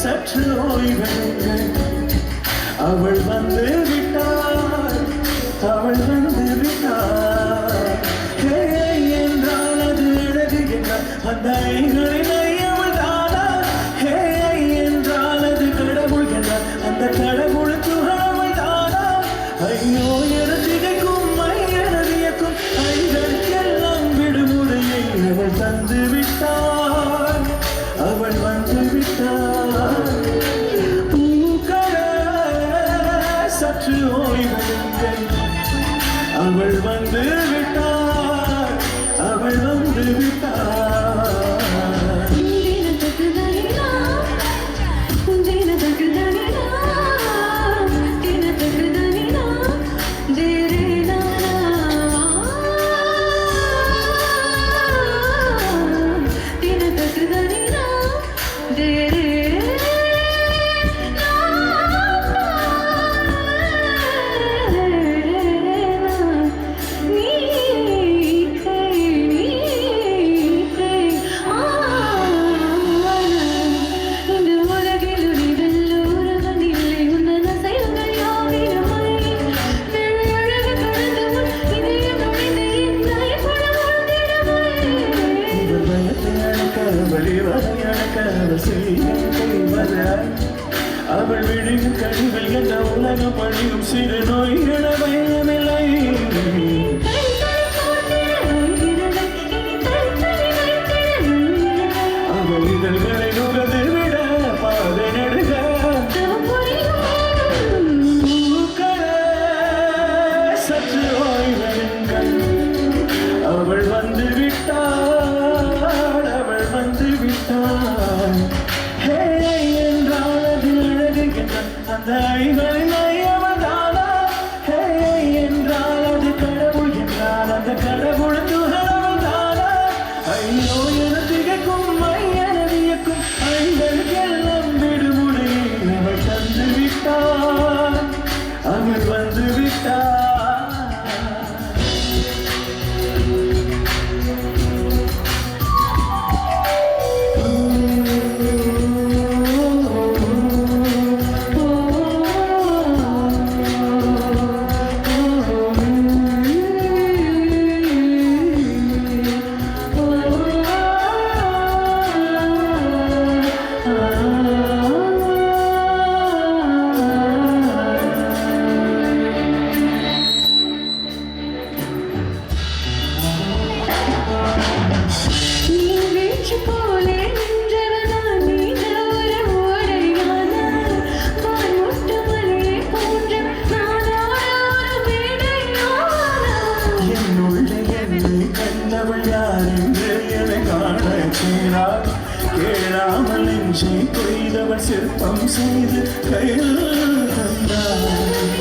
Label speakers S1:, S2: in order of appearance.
S1: சற்று ஓய்வெடுங்கள் அவள் வந்து விட்டாள் அவள் வந்து விட்டாள் என்றால் அது அழகு என்றால் அந்த ஐகளை அவள் தானா என்றால் அது கடவுள் என்றால் அந்த கடவுள் துகாவள் தானா ஐயோ என திகைக்கும் மையனவியக்கும் ஐகளுக்கெல்லாம் விடுமுறையை அவள் தந்து விட்டாள் அவள் வந்து விட்டாள் சற்று ஓய்வெடுங்கள் அவள் வந்து விட்டாள் அவள் வந்து விட்டாள் அவள் விழியும் கழிவில் என்ற உலகம் பழியும் சிறு நோய்கள பயமில்லை அவள் இதழ்களை நுகர்ந்து விட பாதை நடுக சற்று ஓய்வெடுங்கள் அவள் வந்து விட்டாள் அவள் வந்து விட்டாள் அந்த ஐகளின் ஐயவன் தானா என்றால் அது கடவுள் என்றால் அந்த கடவுள் துகரவன் தானா ஐயோ என திகைக்கும் மையன வியக்கும் ஐகளுக்கெல்லாம் விடுமுறையை அவள் தந்து விட்டாள் அவள் வந்து விட்டாள் கேளாமல் நெஞ்சை கொய்தவள் சிற்பம் செய்து கையில் தந்தார்